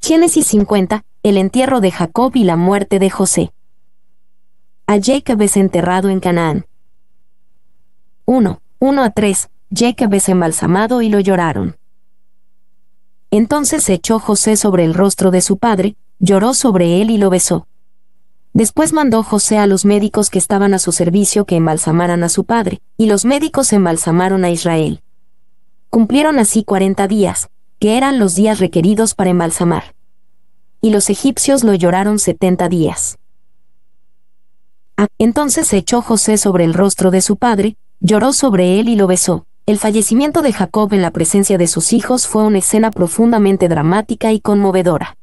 Génesis 50, el entierro de Jacob y la muerte de José. A Jacob es enterrado en Canaán. 1:1-3, Jacob es embalsamado y lo lloraron. Entonces se echó José sobre el rostro de su padre, lloró sobre él y lo besó. Después mandó José a los médicos que estaban a su servicio que embalsamaran a su padre, y los médicos embalsamaron a Israel. Cumplieron así 40 días, que eran los días requeridos para embalsamar. Y los egipcios lo lloraron 70 días. Entonces se echó José sobre el rostro de su padre, lloró sobre él y lo besó. El fallecimiento de Jacob en la presencia de sus hijos fue una escena profundamente dramática y conmovedora.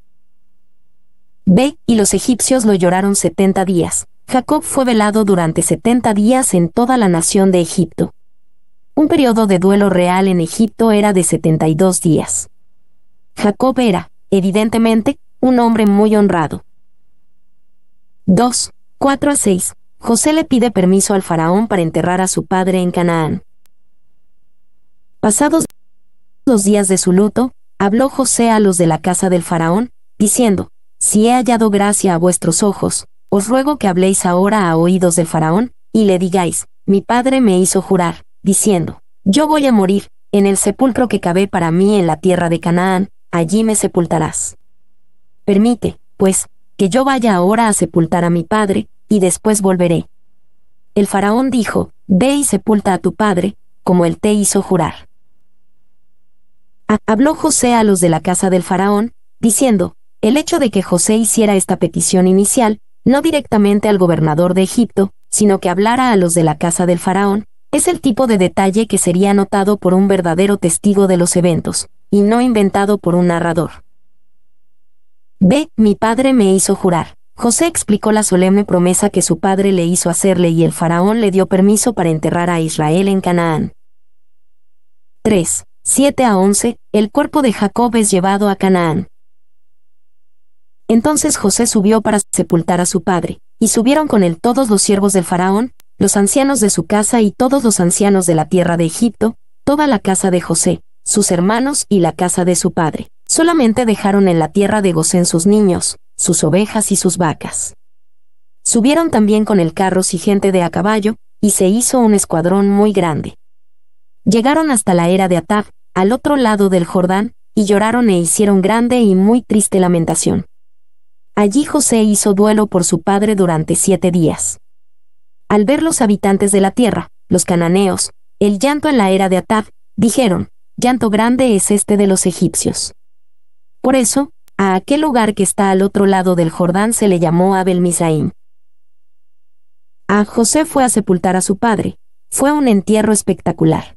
Y los egipcios lo lloraron 70 días. Jacob fue velado durante 70 días en toda la nación de Egipto. Un periodo de duelo real en Egipto era de 72 días. Jacob era, evidentemente, un hombre muy honrado. 2:4-6. José le pide permiso al faraón para enterrar a su padre en Canaán. Pasados los días de su luto, habló José a los de la casa del faraón, diciendo: Si he hallado gracia a vuestros ojos, os ruego que habléis ahora a oídos del faraón, y le digáis: Mi padre me hizo jurar, diciendo: Yo voy a morir, en el sepulcro que cavé para mí en la tierra de Canaán, allí me sepultarás. Permite, pues, que yo vaya ahora a sepultar a mi padre, y después volveré. El faraón dijo: Ve y sepulta a tu padre, como él te hizo jurar. Habló José a los de la casa del faraón, diciendo: El hecho de que José hiciera esta petición inicial, no directamente al gobernador de Egipto, sino que hablara a los de la casa del faraón, es el tipo de detalle que sería notado por un verdadero testigo de los eventos, y no inventado por un narrador. Mi padre me hizo jurar. José explicó la solemne promesa que su padre le hizo hacerle y el faraón le dio permiso para enterrar a Israel en Canaán. 3:7-11, el cuerpo de Jacob es llevado a Canaán. Entonces José subió para sepultar a su padre, y subieron con él todos los siervos del faraón, los ancianos de su casa y todos los ancianos de la tierra de Egipto, toda la casa de José, sus hermanos y la casa de su padre. Solamente dejaron en la tierra de Gosén sus niños, sus ovejas y sus vacas. Subieron también con él carros y gente de a caballo, y se hizo un escuadrón muy grande. Llegaron hasta la era de Atab, al otro lado del Jordán, y lloraron e hicieron grande y muy triste lamentación. Allí José hizo duelo por su padre durante 7 días. Al ver los habitantes de la tierra, los cananeos, el llanto en la era de Atab, dijeron: Llanto grande es este de los egipcios. Por eso, a aquel lugar que está al otro lado del Jordán se le llamó Abel Misraim. José fue a sepultar a su padre. Fue un entierro espectacular.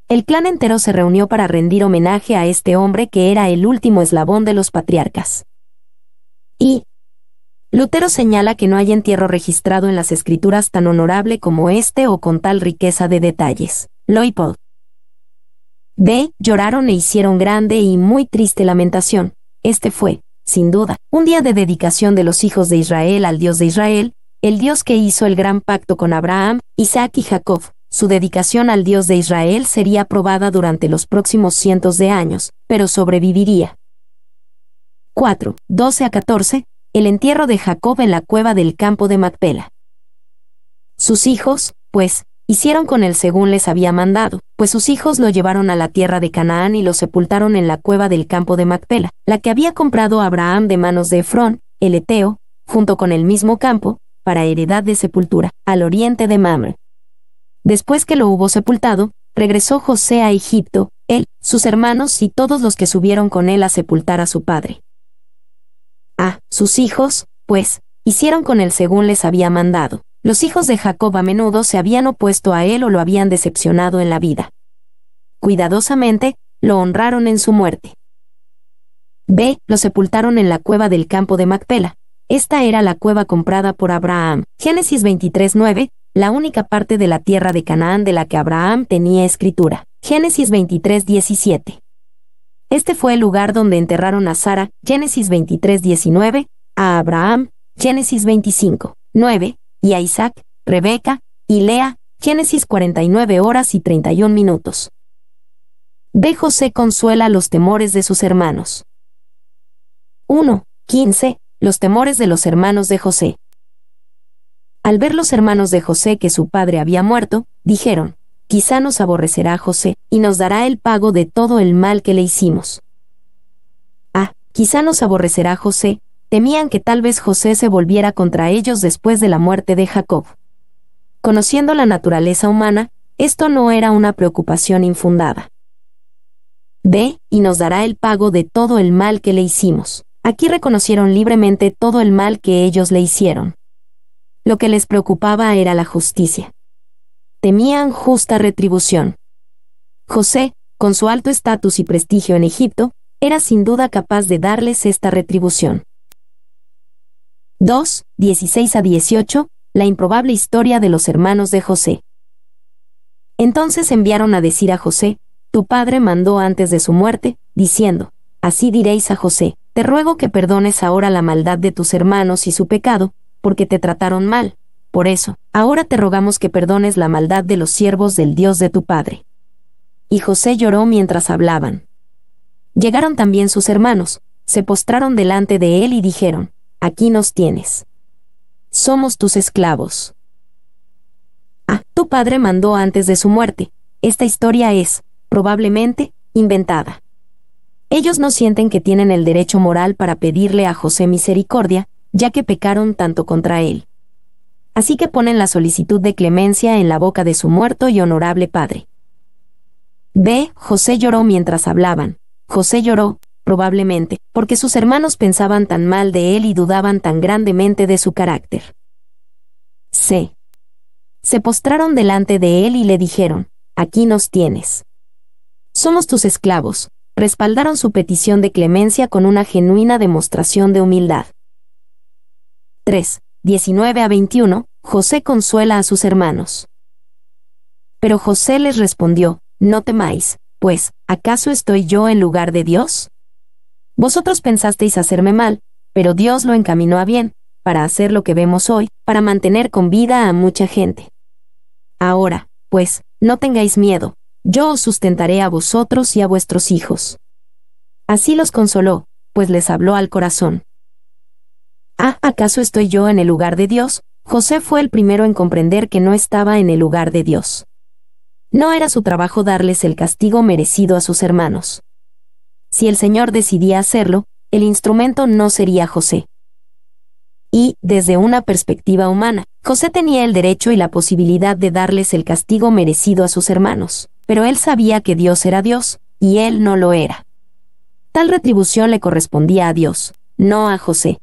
El clan entero se reunió para rendir homenaje a este hombre que era el último eslabón de los patriarcas. Y Lutero señala que no hay entierro registrado en las escrituras tan honorable como este o con tal riqueza de detalles. Leupold. Lloraron e hicieron grande y muy triste lamentación. Este fue, sin duda, un día de dedicación de los hijos de Israel al Dios de Israel, el Dios que hizo el gran pacto con Abraham, Isaac y Jacob. Su dedicación al Dios de Israel sería probada durante los próximos cientos de años, pero sobreviviría. 4:12-14, el entierro de Jacob en la cueva del campo de Macpela. Sus hijos, pues, hicieron con él según les había mandado, pues sus hijos lo llevaron a la tierra de Canaán y lo sepultaron en la cueva del campo de Macpela, la que había comprado Abraham de manos de Efrón, el heteo, junto con el mismo campo, para heredad de sepultura, al oriente de Mamre. Después que lo hubo sepultado, regresó José a Egipto, él, sus hermanos y todos los que subieron con él a sepultar a su padre. Sus hijos, pues, hicieron con él según les había mandado. Los hijos de Jacob a menudo se habían opuesto a él o lo habían decepcionado en la vida. Cuidadosamente, lo honraron en su muerte. Lo sepultaron en la cueva del campo de Macpela. Esta era la cueva comprada por Abraham. Génesis 23:9, la única parte de la tierra de Canaán de la que Abraham tenía escritura. Génesis 23:17. Este fue el lugar donde enterraron a Sara, Génesis 23:19, a Abraham, Génesis 25:9, y a Isaac, Rebeca y Lea, Génesis 49 horas y 31 minutos. José consuela los temores de sus hermanos. 1:15. Los temores de los hermanos de José. Al ver los hermanos de José que su padre había muerto, dijeron: quizá nos aborrecerá José, y nos dará el pago de todo el mal que le hicimos. Quizá nos aborrecerá José. Temían que tal vez José se volviera contra ellos después de la muerte de Jacob. Conociendo la naturaleza humana, esto no era una preocupación infundada. B. Y nos dará el pago de todo el mal que le hicimos. Aquí reconocieron libremente todo el mal que ellos le hicieron. Lo que les preocupaba era la justicia. Temían justa retribución. José, con su alto estatus y prestigio en Egipto, era sin duda capaz de darles esta retribución. 2:16-18. La improbable historia de los hermanos de José. Entonces enviaron a decir a José: tu padre mandó antes de su muerte, diciendo: así diréis a José, te ruego que perdones ahora la maldad de tus hermanos y su pecado, porque te trataron mal. Por eso, ahora te rogamos que perdones la maldad de los siervos del Dios de tu padre. Y José lloró mientras hablaban. Llegaron también sus hermanos, se postraron delante de él y dijeron: aquí nos tienes. Somos tus esclavos. Tu padre mandó antes de su muerte. Esta historia es, probablemente, inventada. Ellos no sienten que tienen el derecho moral para pedirle a José misericordia, ya que pecaron tanto contra él. Así que ponen la solicitud de clemencia en la boca de su muerto y honorable padre. B. José lloró mientras hablaban. José lloró, probablemente, porque sus hermanos pensaban tan mal de él y dudaban tan grandemente de su carácter. C. Se postraron delante de él y le dijeron: aquí nos tienes. Somos tus esclavos. Respaldaron su petición de clemencia con una genuina demostración de humildad. 3:19-21. José consuela a sus hermanos. Pero José les respondió: no temáis, pues, ¿acaso estoy yo en lugar de Dios? Vosotros pensasteis hacerme mal, pero Dios lo encaminó a bien, para hacer lo que vemos hoy, para mantener con vida a mucha gente. Ahora, pues, no tengáis miedo, yo os sustentaré a vosotros y a vuestros hijos. Así los consoló, pues les habló al corazón. ¿Acaso estoy yo en el lugar de Dios? José fue el primero en comprender que no estaba en el lugar de Dios. No era su trabajo darles el castigo merecido a sus hermanos. Si el Señor decidía hacerlo, el instrumento no sería José. Y, desde una perspectiva humana, José tenía el derecho y la posibilidad de darles el castigo merecido a sus hermanos, pero él sabía que Dios era Dios, y él no lo era. Tal retribución le correspondía a Dios, no a José.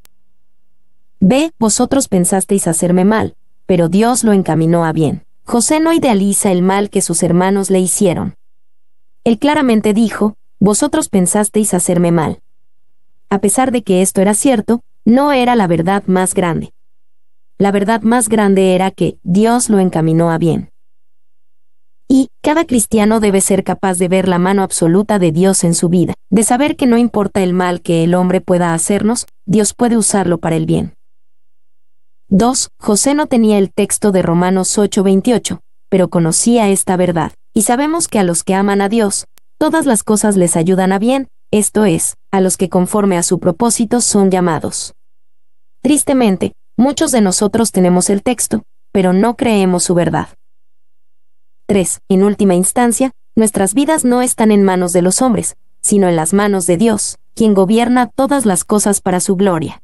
B. Vosotros pensasteis hacerme mal, pero Dios lo encaminó a bien. José no idealiza el mal que sus hermanos le hicieron. Él claramente dijo: vosotros pensasteis hacerme mal. A pesar de que esto era cierto, no era la verdad más grande. La verdad más grande era que Dios lo encaminó a bien. Y cada cristiano debe ser capaz de ver la mano absoluta de Dios en su vida, de saber que no importa el mal que el hombre pueda hacernos, Dios puede usarlo para el bien. 2. José no tenía el texto de Romanos 8:28, pero conocía esta verdad, y sabemos que a los que aman a Dios, todas las cosas les ayudan a bien, esto es, a los que conforme a su propósito son llamados. Tristemente, muchos de nosotros tenemos el texto, pero no creemos su verdad. 3. En última instancia, nuestras vidas no están en manos de los hombres, sino en las manos de Dios, quien gobierna todas las cosas para su gloria.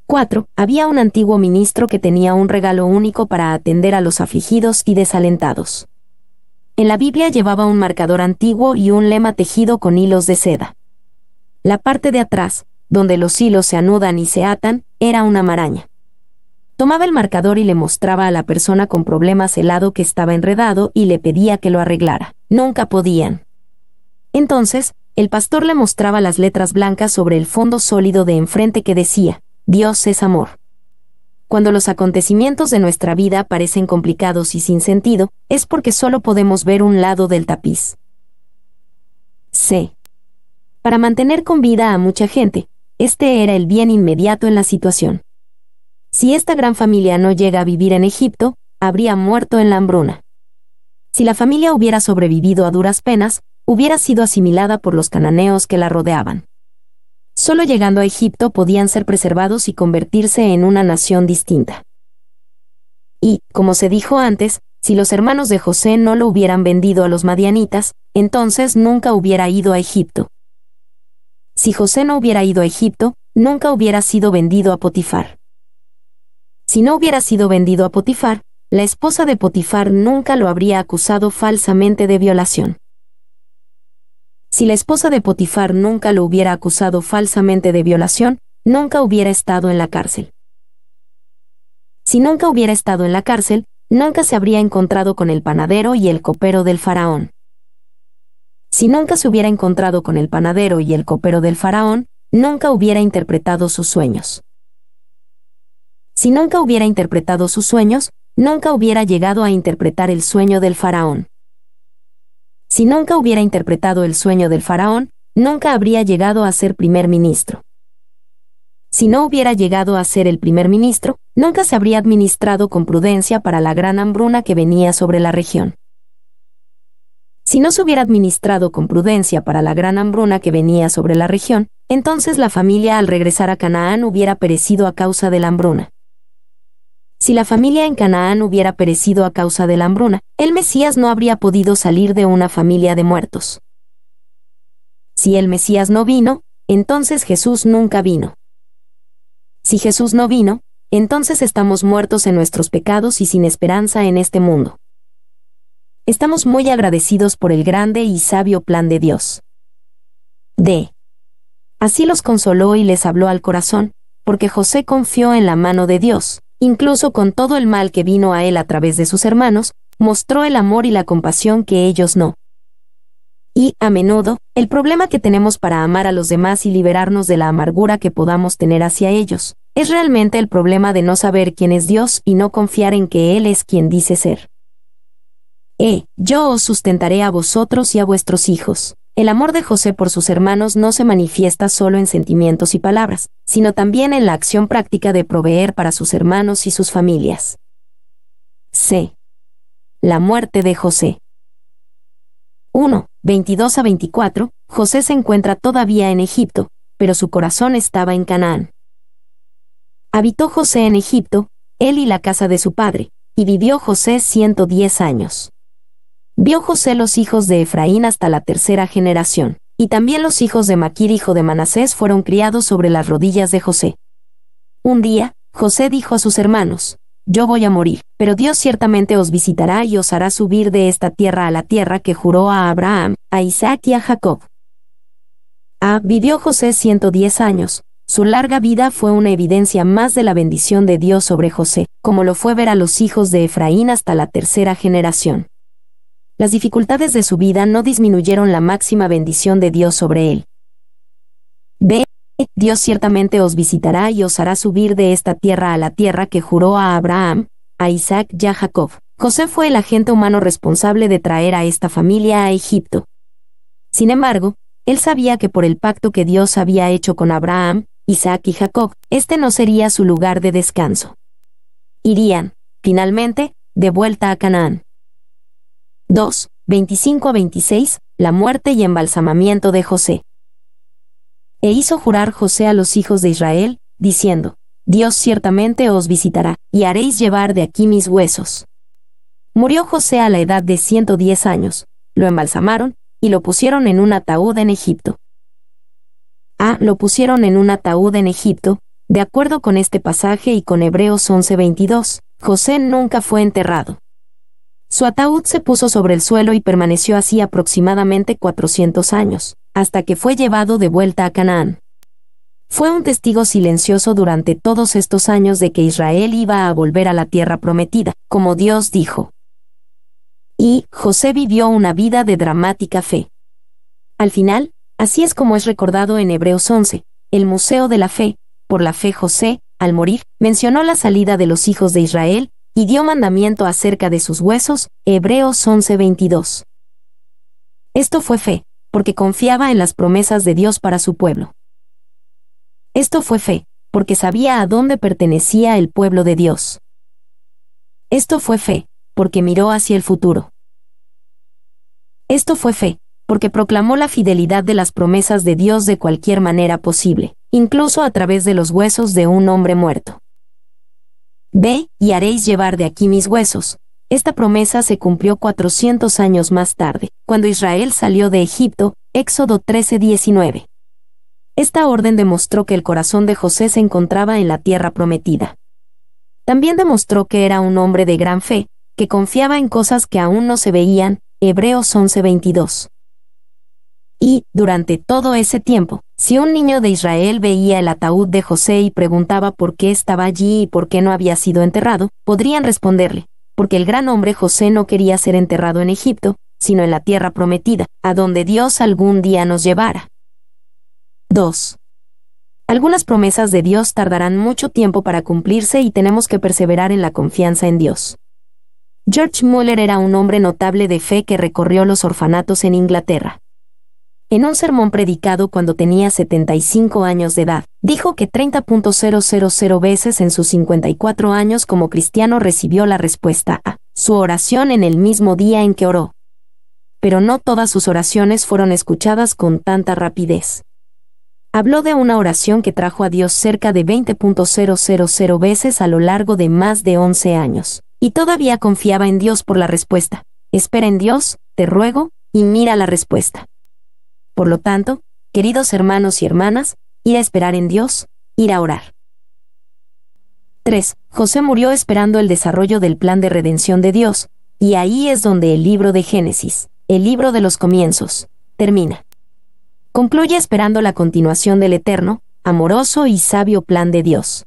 4. Había un antiguo ministro que tenía un regalo único para atender a los afligidos y desalentados. En la Biblia llevaba un marcador antiguo y un lema tejido con hilos de seda. La parte de atrás, donde los hilos se anudan y se atan, era una maraña. Tomaba el marcador y le mostraba a la persona con problemas el lado que estaba enredado y le pedía que lo arreglara. Nunca podían. Entonces, el pastor le mostraba las letras blancas sobre el fondo sólido de enfrente que decía: Dios es amor. Cuando los acontecimientos de nuestra vida parecen complicados y sin sentido, es porque solo podemos ver un lado del tapiz. C. Para mantener con vida a mucha gente, este era el bien inmediato en la situación. Si esta gran familia no llega a vivir en Egipto, habría muerto en la hambruna. Si la familia hubiera sobrevivido a duras penas, hubiera sido asimilada por los cananeos que la rodeaban. Solo llegando a Egipto podían ser preservados y convertirse en una nación distinta. Y, como se dijo antes, si los hermanos de José no lo hubieran vendido a los madianitas, entonces nunca hubiera ido a Egipto. Si José no hubiera ido a Egipto, nunca hubiera sido vendido a Potifar. Si no hubiera sido vendido a Potifar, la esposa de Potifar nunca lo habría acusado falsamente de violación. Si la esposa de Potifar nunca lo hubiera acusado falsamente de violación, nunca hubiera estado en la cárcel. Si nunca hubiera estado en la cárcel, nunca se habría encontrado con el panadero y el copero del faraón. Si nunca se hubiera encontrado con el panadero y el copero del faraón, nunca hubiera interpretado sus sueños. Si nunca hubiera interpretado sus sueños, nunca hubiera llegado a interpretar el sueño del faraón. Si nunca hubiera interpretado el sueño del faraón, nunca habría llegado a ser primer ministro. Si no hubiera llegado a ser el primer ministro, nunca se habría administrado con prudencia para la gran hambruna que venía sobre la región. Si no se hubiera administrado con prudencia para la gran hambruna que venía sobre la región, entonces la familia al regresar a Canaán hubiera perecido a causa de la hambruna. Si la familia en Canaán hubiera perecido a causa de la hambruna, el Mesías no habría podido salir de una familia de muertos. Si el Mesías no vino, entonces Jesús nunca vino. Si Jesús no vino, entonces estamos muertos en nuestros pecados y sin esperanza en este mundo. Estamos muy agradecidos por el grande y sabio plan de Dios. Así los consoló y les habló al corazón, porque José confió en la mano de Dios. Incluso con todo el mal que vino a él a través de sus hermanos, mostró el amor y la compasión que ellos no. Y, a menudo, el problema que tenemos para amar a los demás y liberarnos de la amargura que podamos tener hacia ellos, es realmente el problema de no saber quién es Dios y no confiar en que Él es quien dice ser. Yo os sustentaré a vosotros y a vuestros hijos. El amor de José por sus hermanos no se manifiesta solo en sentimientos y palabras, sino también en la acción práctica de proveer para sus hermanos y sus familias. La muerte de José. 1, 22 a 24, José se encuentra todavía en Egipto, pero su corazón estaba en Canaán. Habitó José en Egipto, él y la casa de su padre, y vivió José 110 años. Vio José los hijos de Efraín hasta la tercera generación, y también los hijos de Maquir hijo de Manasés fueron criados sobre las rodillas de José. Un día, José dijo a sus hermanos: Yo voy a morir, pero Dios ciertamente os visitará y os hará subir de esta tierra a la tierra que juró a Abraham, a Isaac y a Jacob. Vivió José 110 años. Su larga vida fue una evidencia más de la bendición de Dios sobre José, como lo fue ver a los hijos de Efraín hasta la tercera generación. Las dificultades de su vida no disminuyeron la máxima bendición de Dios sobre él. Dios ciertamente os visitará y os hará subir de esta tierra a la tierra que juró a Abraham, a Isaac y a Jacob. José fue el agente humano responsable de traer a esta familia a Egipto. Sin embargo, él sabía que por el pacto que Dios había hecho con Abraham, Isaac y Jacob, este no sería su lugar de descanso. Irían, finalmente, de vuelta a Canaán. 2, 25 a 26, la muerte y embalsamamiento de José. E hizo jurar José a los hijos de Israel, diciendo: Dios ciertamente os visitará, y haréis llevar de aquí mis huesos. Murió José a la edad de 110 años, lo embalsamaron, y lo pusieron en un ataúd en Egipto. Lo pusieron en un ataúd en Egipto, de acuerdo con este pasaje y con Hebreos 11:22, José nunca fue enterrado. Su ataúd se puso sobre el suelo y permaneció así aproximadamente 400 años, hasta que fue llevado de vuelta a Canaán. Fue un testigo silencioso durante todos estos años de que Israel iba a volver a la tierra prometida, como Dios dijo. Y José vivió una vida de dramática fe. Al final, así es como es recordado en Hebreos 11, el Museo de la Fe. Por la fe José, al morir, mencionó la salida de los hijos de Israel, y dio mandamiento acerca de sus huesos, Hebreos 11:22. Esto fue fe, porque confiaba en las promesas de Dios para su pueblo. Esto fue fe, porque sabía a dónde pertenecía el pueblo de Dios. Esto fue fe, porque miró hacia el futuro. Esto fue fe, porque proclamó la fidelidad de las promesas de Dios de cualquier manera posible, incluso a través de los huesos de un hombre muerto. Ve, y haréis llevar de aquí mis huesos. Esta promesa se cumplió 400 años más tarde, cuando Israel salió de Egipto, Éxodo 13:19. Esta orden demostró que el corazón de José se encontraba en la tierra prometida. También demostró que era un hombre de gran fe, que confiaba en cosas que aún no se veían, Hebreos 11:22. Y, durante todo ese tiempo, si un niño de Israel veía el ataúd de José y preguntaba por qué estaba allí y por qué no había sido enterrado, podrían responderle, porque el gran hombre José no quería ser enterrado en Egipto, sino en la tierra prometida, a donde Dios algún día nos llevara. 2. Algunas promesas de Dios tardarán mucho tiempo para cumplirse y tenemos que perseverar en la confianza en Dios. George Muller era un hombre notable de fe que recorrió los orfanatos en Inglaterra. En un sermón predicado cuando tenía 75 años de edad, dijo que 30.000 veces en sus 54 años como cristiano recibió la respuesta a su oración en el mismo día en que oró. Pero no todas sus oraciones fueron escuchadas con tanta rapidez. Habló de una oración que trajo a Dios cerca de 20.000 veces a lo largo de más de 11 años, y todavía confiaba en Dios por la respuesta. Espera en Dios, te ruego, y mira la respuesta. Por lo tanto, queridos hermanos y hermanas, ir a esperar en Dios, ir a orar. 3. José murió esperando el desarrollo del plan de redención de Dios, y ahí es donde el libro de Génesis, el libro de los comienzos, termina. Concluye esperando la continuación del eterno, amoroso y sabio plan de Dios.